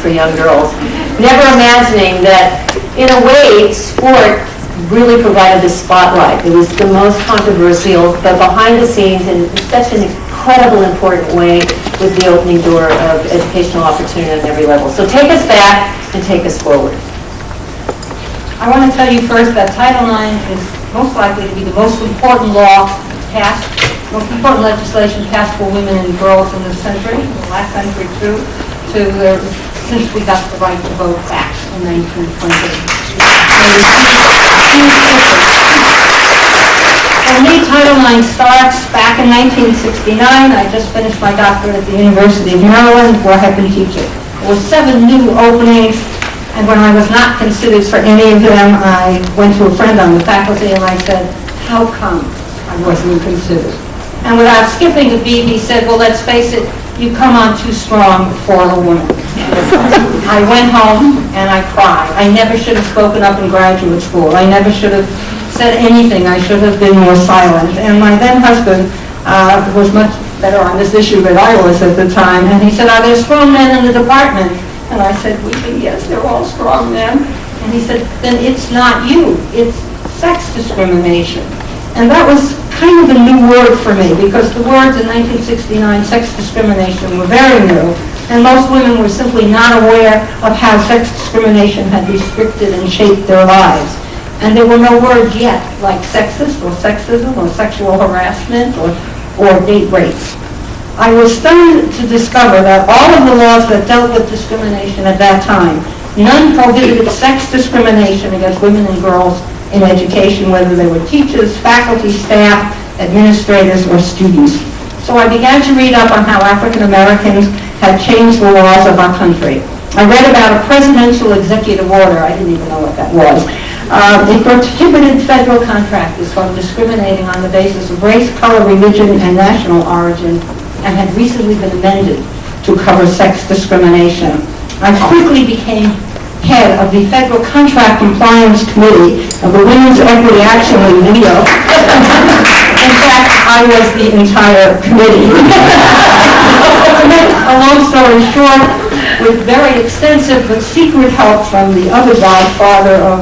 for young girls. Never imagining that, in a way, sport really provided the spotlight. It was the most controversial, but behind the scenes, in such an incredible, important way, was the opening door of educational opportunity on every level. So take us back and take us forward. I want to tell you first that Title IX is most likely to be the most important law passed, most important legislation passed for women and girls in this century, in the last century too, since we got the right to vote back in 1920. For me, Title IX starts back in 1969. I just finished my doctorate at the University of Maryland, where I have been teaching. There were 7 new openings. And when I was not considered for any of them, I went to a friend on the faculty and I said, how come I wasn't considered? And without skipping a beat, he said, well, let's face it, you come on too strong for a woman. I went home and I cried. I never should have spoken up in graduate school. I never should have said anything. I should have been more silent. And my then husband was much better on this issue than I was at the time. And he said, are there strong men in the department? And I said, weeping, yes, they're all strong men. And he said, then it's not you, it's sex discrimination. And that was kind of a new word for me, because the words in 1969, sex discrimination, were very new, and most women were simply not aware of how sex discrimination had restricted and shaped their lives. And there were no words yet, like sexist or sexism or sexual harassment or date rape. I was stunned to discover that all of the laws that dealt with discrimination at that time, none prohibited sex discrimination against women and girls in education, whether they were teachers, faculty, staff, administrators, or students. So I began to read up on how African Americans had changed the laws of our country. I read about a presidential executive order. I didn't even know what that was. It prohibited federal contractors from discriminating on the basis of race, color, religion, and national origin, and had recently been amended to cover sex discrimination. I quickly became head of the Federal Contract Compliance Committee of the Women's Equity Action League, WEO. In fact, I was the entire committee. A long story short, with very extensive but secret help from the other godfather of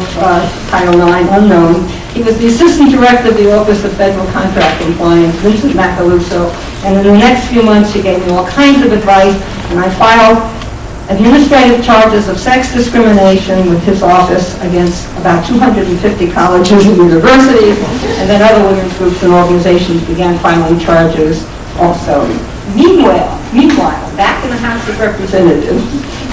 Title IX, unknown, he was the Assistant Director of the Office of Federal Contract Compliance, Vincent Macaluso, and in the next few months he gave me all kinds of advice, and I filed administrative charges of sex discrimination with his office against about 250 colleges and universities, and then other women's groups and organizations began filing charges also. Meanwhile, back in the House of Representatives,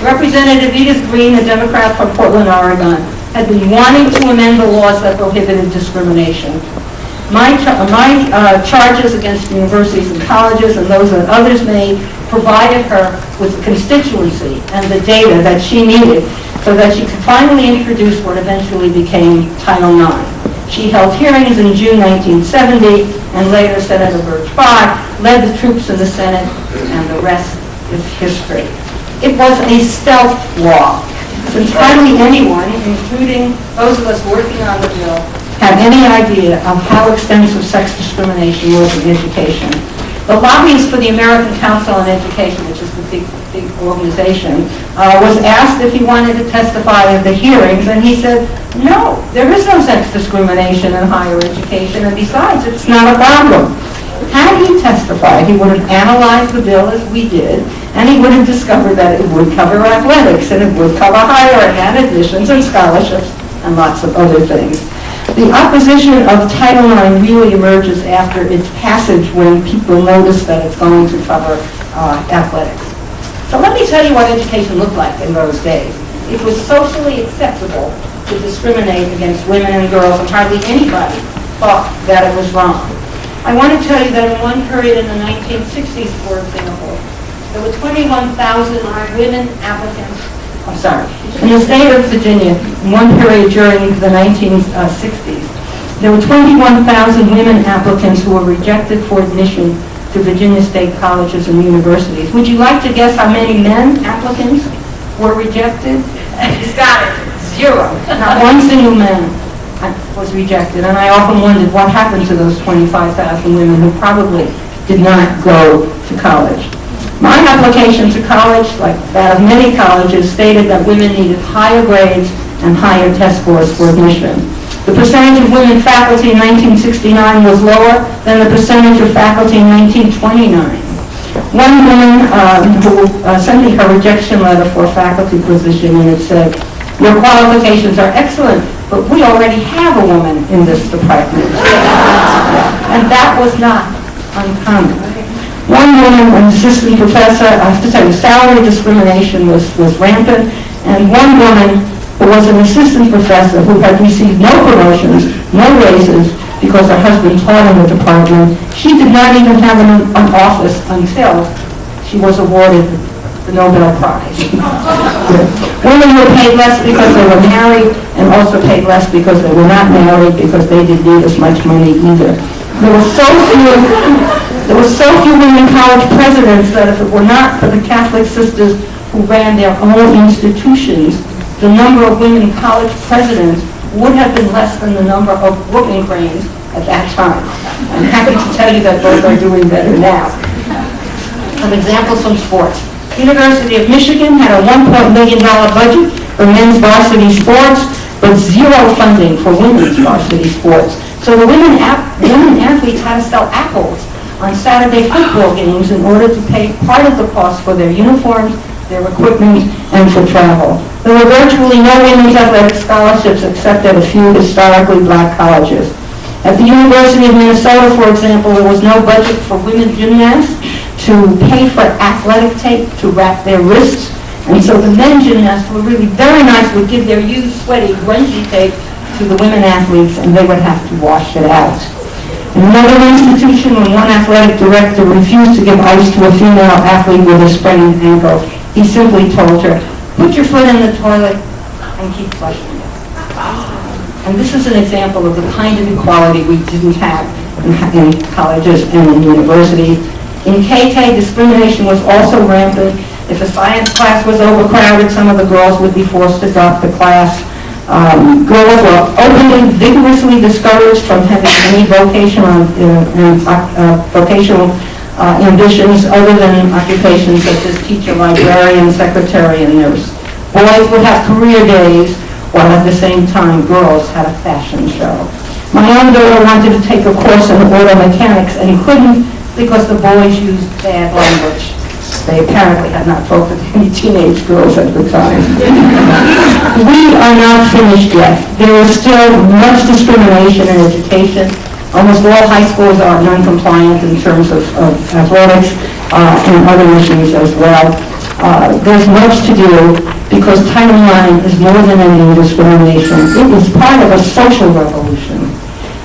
Representative Edith Green, a Democrat from Portland, Oregon, had been wanting to amend the laws that prohibited discrimination. My charges against universities and colleges and those that others made provided her with the constituency and the data that she needed so that she could finally introduce what eventually became Title IX. She held hearings in June 1970, and later Senator Birch Barr led the troops in the Senate, and the rest is history. It was a stealth law, since hardly anyone, including those of us working on the bill, had any idea of how extensive sex discrimination was in education. The lobbyist for the American Council on Education, which is the big organization, was asked if he wanted to testify at the hearings, and he said, no, there is no sex discrimination in higher education, and besides, it's not a problem. Had he testified, he would have analyzed the bill as we did, and he would have discovered that it would cover athletics, and it would cover higher ed and admissions and scholarships, and lots of other things. The opposition of Title IX really emerges after its passage when people notice that it's going to cover athletics. So let me tell you what education looked like in those days. It was socially acceptable to discriminate against women and girls, and hardly anybody thought that it was wrong. I want to tell you that in one period in the 1960s, for example, there were 21,000 women applicants. In the state of Virginia, in one period during the 1960s, there were 21,000 women applicants who were rejected for admission to Virginia state colleges and universities. Would you like to guess how many men applicants were rejected? He's got it. 0. Not one single man was rejected, and I often wondered what happened to those 25,000 women who probably did not go to college. My application to college, like that of many colleges, stated that women needed higher grades and higher test scores for admission. The percentage of women faculty in 1969 was lower than the percentage of faculty in 1929. One woman who sent me her rejection letter for a faculty position, and it said, "Your qualifications are excellent, but we already have a woman in this department." And that was not uncommon. One woman, an assistant professor, I have to tell you, salary discrimination was rampant, and one woman who was an assistant professor who had received no promotions, no raises, because her husband taught in the department, she did not even have an office until she was awarded the Nobel Prize. Women were paid less because they were married, and also paid less because they were not married, because they didn't need as much money either. There were so few women college presidents that if it were not for the Catholic sisters who ran their own institutions, the number of women college presidents would have been less than the number of whooping cranes at that time. I'm happy to tell you that both are doing better now. Some examples from sports. University of Michigan had a $1 million budget for men's varsity sports, but zero funding for women's varsity sports. So the women athletes had to sell apples on Saturday football games in order to pay part of the cost for their uniforms, their equipment, and for travel. There were virtually no women's athletic scholarships except at a few historically black colleges. At the University of Minnesota, for example, there was no budget for women gymnasts to pay for athletic tape to wrap their wrists, and so the men gymnasts were really very nice, would give their used, sweaty, grungy tape to the women athletes, and they would have to wash it out. In another institution, when one athletic director refused to give ice to a female athlete with a sprained ankle, he simply told her, "Put your foot in the toilet and keep flushing it." And this is an example of the kind of equality we didn't have in colleges and in universities. In KK, discrimination was also rampant. If a science class was overcrowded, some of the girls would be forced to drop the class. Girls were openly, vigorously discouraged from having any vocational ambitions other than occupations such as teacher, librarian, secretary, and nurse. Boys would have career days, while at the same time girls had a fashion show. My own daughter wanted to take a course in auto mechanics and couldn't because the boys used bad language. They apparently had not talked to any teenage girls at the time. We are not finished yet. There is still much discrimination in education. Almost all high schools are non-compliant in terms of athletics and other issues as well. There's much to do because Title IX is more than any discrimination. It is part of a social revolution.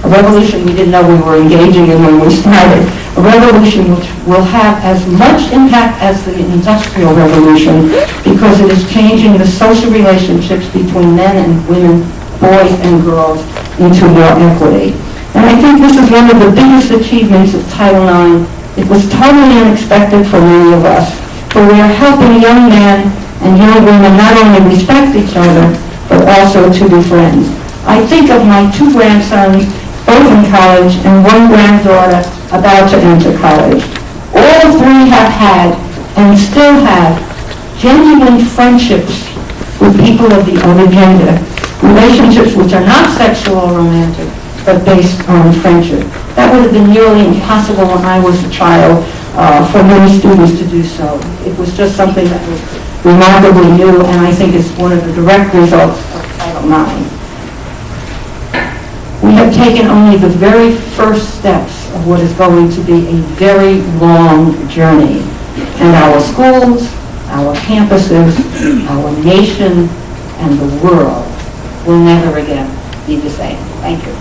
A revolution we didn't know we were engaging in when we started. A revolution which will have as much impact as the Industrial Revolution because it is changing the social relationships between men and women, boys and girls into more equity. And I think this is one of the biggest achievements of Title IX. It was totally unexpected for many of us, but we are helping young men and young women not only respect each other, but also to be friends. I think of my two grandsons, both in college, and one granddaughter about to enter college. All three have had, and still have, genuine friendships with people of the other gender, relationships which are not sexual or romantic, but based on friendship. That would have been nearly impossible when I was a child for many students to do so. It was just something that was remarkably new, and I think it's one of the direct results of Title IX. We have taken only the very first steps of what is going to be a very long journey. And our schools, our campuses, our nation, and the world will never again be the same. Thank you.